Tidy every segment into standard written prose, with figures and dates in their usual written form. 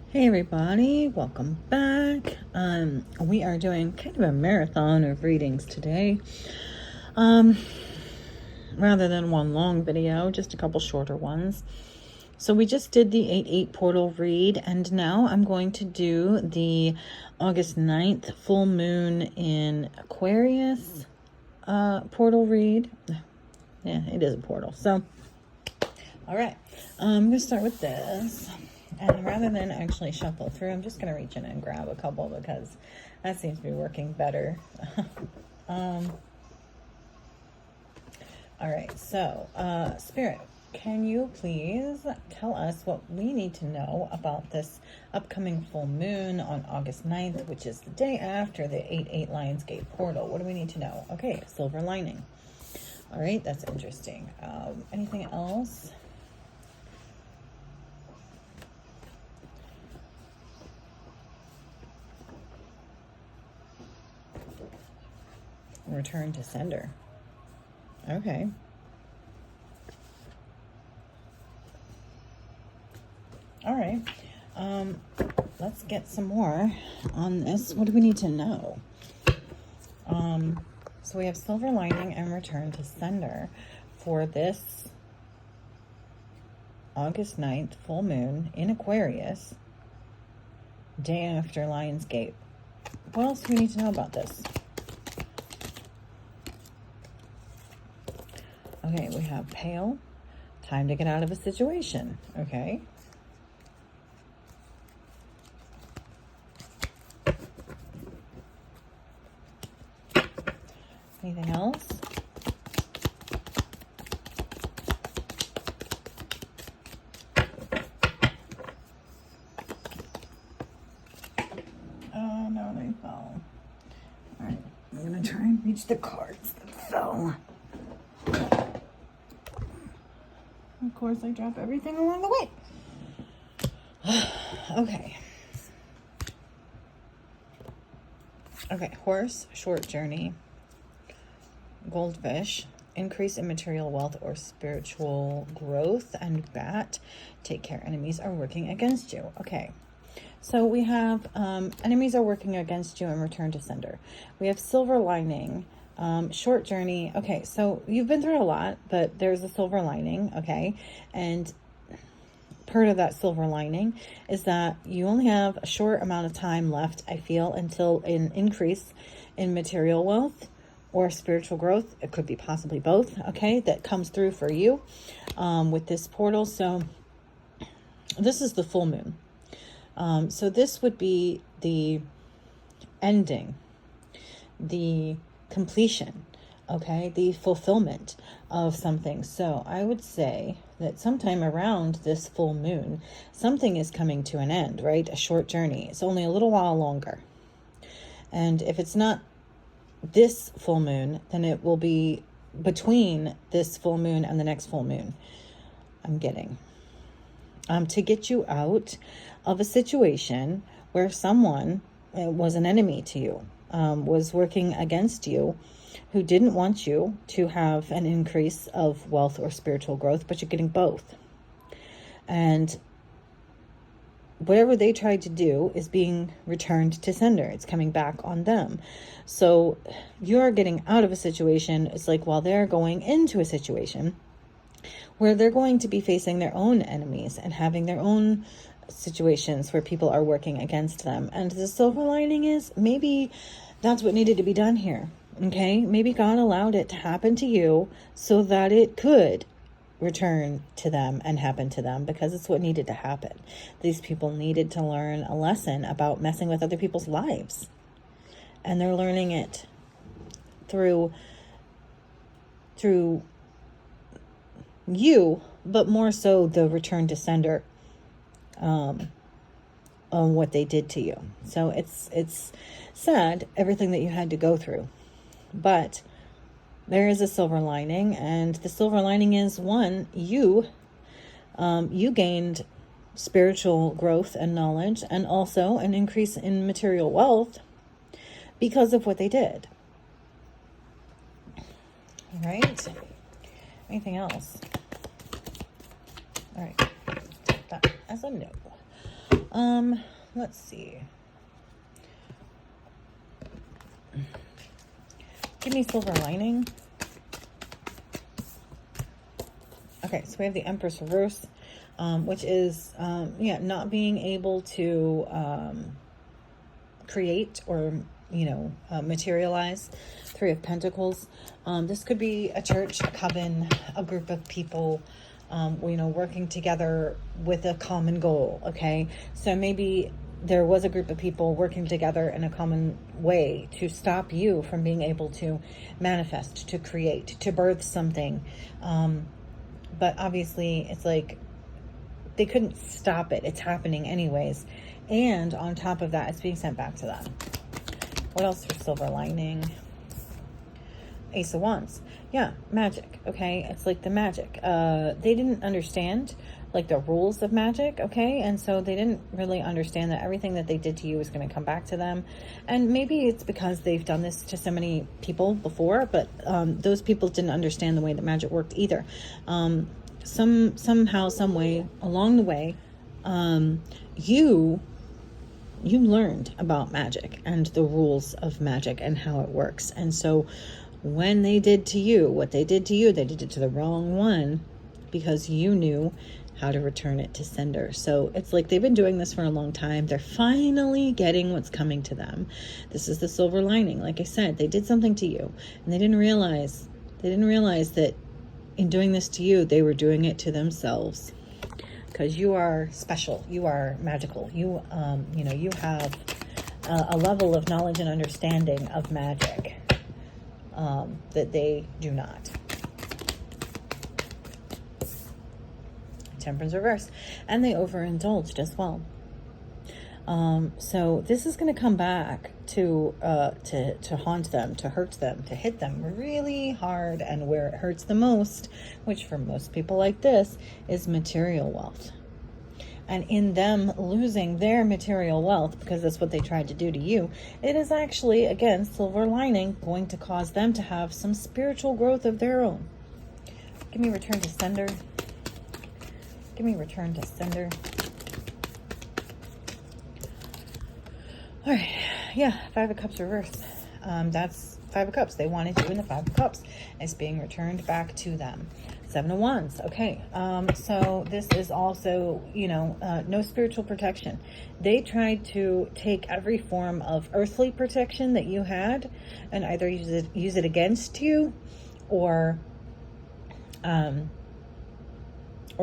Hey everybody, welcome back. We are doing kind of a marathon of readings today. Rather than one long video, just a couple shorter ones. So we just did the 8/8 portal read, and now I'm going to do the August 9th full moon in Aquarius portal read. Yeah, it is a portal. So, all right, I'm going to start with this. And rather than actually shuffle through, I'm just going to reach in and grab a couple because that seems to be working better. All right, so Spirit, can you please tell us what we need to know about this upcoming full moon on August 9th, which is the day after the 8/8 Lionsgate portal? What do we need to know? Okay, silver lining. All right, that's interesting. Anything else? Return to sender. Okay. All right. Let's get some more on this. What do we need to know? So we have silver lining and return to sender for this August 9th full moon in Aquarius, day after Lionsgate. What else do we need to know about this? Okay, we have pale, time to get out of a situation. Okay. Anything else? Oh, no, they fell. All right, I'm going to try and reach the cards that fell. Of course, I drop everything along the way. Okay. Okay, horse, short journey. Goldfish, increase in material wealth or spiritual growth. And bat, take care, enemies are working against you. Okay, so we have enemies are working against you and return to sender. We have silver lining, short journey. Okay, so you've been through a lot, but there's a silver lining. Okay, and part of that silver lining is that you only have a short amount of time left, I feel, until an increase in material wealth or spiritual growth. It could be possibly both, okay, that comes through for you with this portal. So this is the full moon. So this would be the ending, the completion, okay, the fulfillment of something. So I would say that sometime around this full moon, something is coming to an end, right? A short journey. It's only a little while longer. And if it's not this full moon, then it will be between this full moon and the next full moon. I'm getting to get you out of a situation where someone was an enemy to you, was working against you, who didn't want you to have an increase of wealth or spiritual growth, but you're getting both. And whatever they tried to do is being returned to sender. It's coming back on them. So you're getting out of a situation. It's like while they're going into a situation where they're going to be facing their own enemies and having their own situations where people are working against them. And the silver lining is maybe that's what needed to be done here. Okay, maybe God allowed it to happen to you so that it could return to them and happen to them, because it's what needed to happen. These people needed to learn a lesson about messing with other people's lives, and they're learning it through you, but more so the return to sender on what they did to you. So it's sad, everything that you had to go through, but there is a silver lining, and the silver lining is, one, you gained spiritual growth and knowledge, and also an increase in material wealth because of what they did. All right. Anything else? All right. Take that as a no. Let's see. Give me silver lining. Okay, so we have the Empress reverse, which is, yeah, not being able to create or, materialize. Three of Pentacles. This could be a church, a coven, a group of people, working together with a common goal, okay? So maybe there was a group of people working together in a common way to stop you from being able to manifest, to create, to birth something. But obviously it's like they couldn't stop it. It's happening anyways. And on top of that, it's being sent back to them. What else for silver lining? Ace of Wands. Yeah, magic, okay? It's like the magic. They didn't understand, like, the rules of magic, okay? And so they didn't really understand that everything that they did to you is going to come back to them. And maybe it's because they've done this to so many people before, but those people didn't understand the way that magic worked either. Somehow, some way, along the way, you learned about magic and the rules of magic and how it works. And so when they did to you what they did to you, they did it to the wrong one because you knew how to return it to sender. So it's like they've been doing this for a long time. They're finally getting what's coming to them. This is the silver lining. Like I said, they did something to you and they didn't realize that in doing this to you, they were doing it to themselves. Because you are special, you are magical, you have a level of knowledge and understanding of magic that they do not. Temperance reverse, and they overindulged as well. So this is going to come back to haunt them, to hurt them, to hit them really hard, and where it hurts the most, which for most people like this, is material wealth. And in them losing their material wealth, because that's what they tried to do to you, it is actually, again, silver lining, going to cause them to have some spiritual growth of their own. Give me return to sender. Give me return to sender. All right, yeah, Five of Cups reverse. That's Five of Cups. They wanted you in the Five of Cups. It's being returned back to them. Seven of Wands. Okay, so this is also, no spiritual protection. They tried to take every form of earthly protection that you had and either use it against you or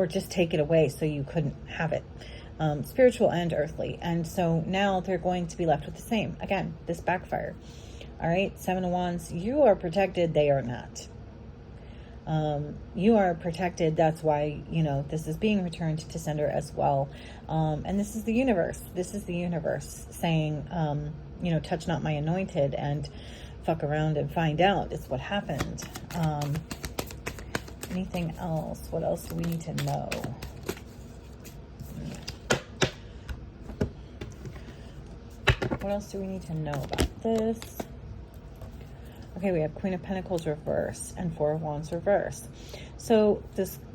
just take it away so you couldn't have it. Spiritual and earthly. And so now they're going to be left with the same. Again, this backfire. All right, Seven of Wands. You are protected. They are not. You are protected. That's why, this is being returned to sender as well. And this is the universe. This is the universe saying, touch not my anointed and fuck around and find out. It's what happened. Anything else? What else do we need to know? What else do we need to know about this? Okay, we have Queen of Pentacles reverse and Four of Wands reverse. So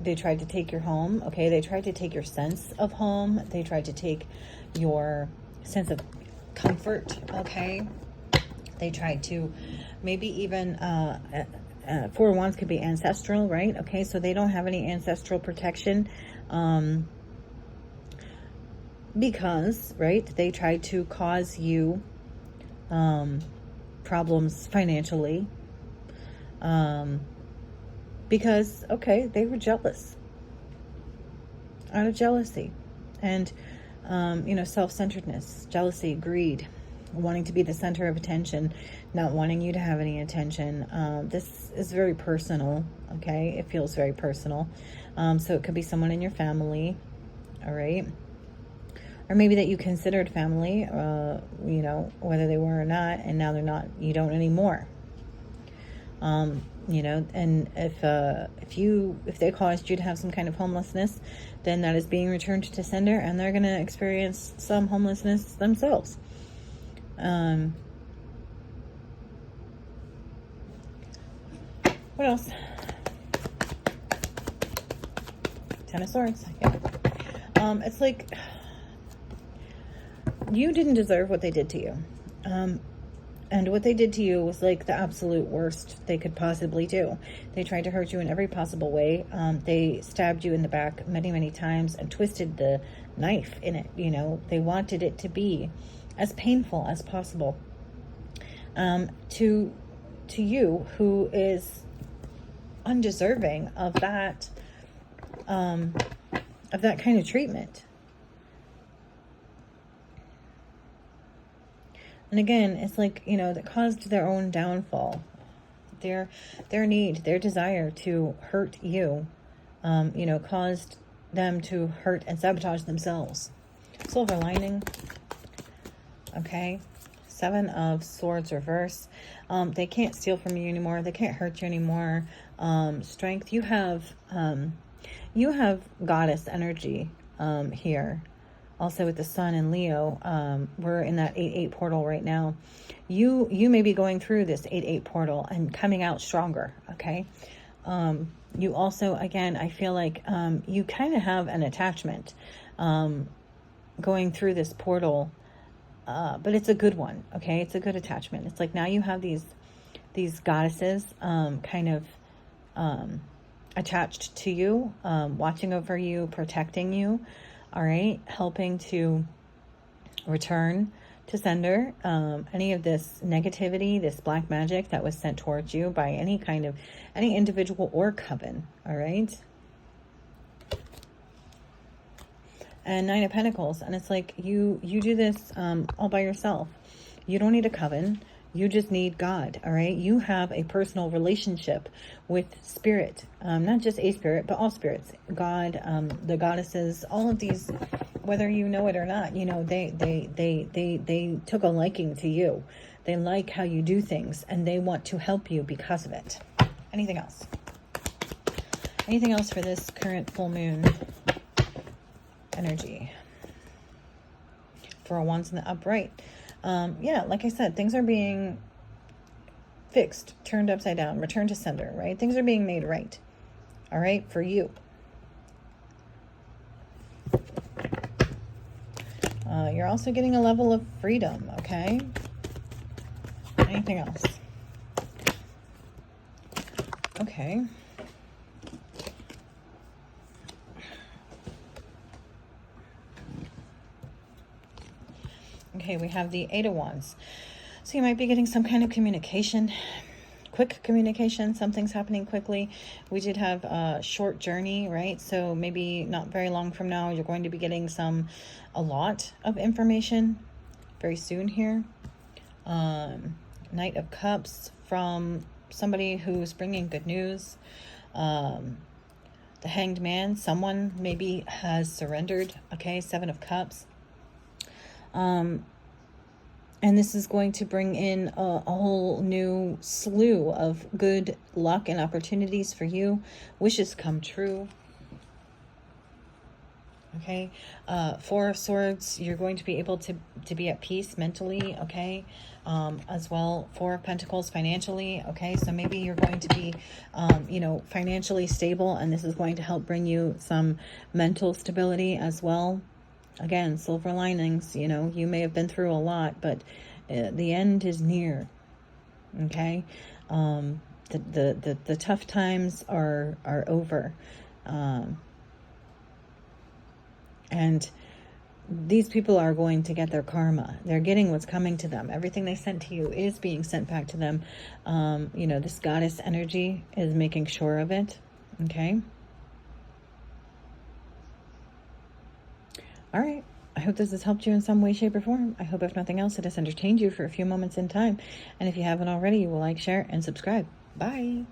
they tried to take your home. Okay, they tried to take your sense of home. They tried to take your sense of comfort. Okay, they tried to maybe even Four of Wands could be ancestral, right? Okay, so they don't have any ancestral protection because, right, they tried to cause you problems financially because, okay, they were jealous out of jealousy and, self-centeredness, jealousy, greed, wanting to be the center of attention, not wanting you to have any attention. This is very personal, okay? It feels very personal. So it could be someone in your family, all right? Or maybe that you considered family, whether they were or not, and now they're not, you don't anymore. And if they caused you to have some kind of homelessness, then that is being returned to sender, and they're going to experience some homelessness themselves. What else? Ten of Swords. Yeah. It's like you didn't deserve what they did to you. And what they did to you was like the absolute worst they could possibly do. They tried to hurt you in every possible way. They stabbed you in the back many, many times and twisted the knife in it. You know, they wanted it to be as painful as possible. To you, who is undeserving of that kind of treatment. And again, it's like, you know, that caused their own downfall. Their need, their desire to hurt you, you know, caused them to hurt and sabotage themselves. Silver lining. Okay. 7 of Swords reverse. They can't steal from you anymore. They can't hurt you anymore. Strength. You have goddess energy here. Also with the Sun and Leo, we're in that 8-8 portal right now. You may be going through this 8-8 portal and coming out stronger, okay? You also, again, I feel like you kind of have an attachment going through this portal, but it's a good one, okay? It's a good attachment. It's like now you have these goddesses kind of attached to you, watching over you, protecting you. All right, helping to return to sender any of this negativity, this black magic that was sent towards you by any individual or coven. All right. And 9 of Pentacles, and it's like you do this all by yourself. You don't need a coven. You just need God, all right? You have a personal relationship with spirit, not just a spirit, but all spirits. God, the goddesses, all of these, whether you know it or not, you know, they took a liking to you. They like how you do things, and they want to help you because of it. Anything else? Anything else for this current full moon energy? For a Wands in the upright. Yeah, like I said, things are being fixed, turned upside down, returned to sender, right? Things are being made right, all right, for you. You're also getting a level of freedom, okay? Anything else? Okay. Okay, we have the 8 of Wands. So you might be getting some kind of communication, quick communication. Something's happening quickly. We did have a short journey, right? So maybe not very long from now, you're going to be getting a lot of information very soon here. Knight of Cups from somebody who's bringing good news. The Hanged Man, someone maybe has surrendered. Okay, 7 of Cups. And this is going to bring in a whole new slew of good luck and opportunities for you. Wishes come true. Okay. 4 of Swords, you're going to be able to be at peace mentally. Okay. As well, 4 of Pentacles financially. Okay. So maybe you're going to be, you know, financially stable, and this is going to help bring you some mental stability as well. Again, silver linings, you know, you may have been through a lot, but the end is near. Okay. The tough times are over. And these people are going to get their karma. They're getting what's coming to them. Everything they sent to you is being sent back to them. You know, this goddess energy is making sure of it. Okay. All right. I hope this has helped you in some way, shape, or form. I hope, if nothing else, it has entertained you for a few moments in time. And if you haven't already, you will like, share, and subscribe. Bye.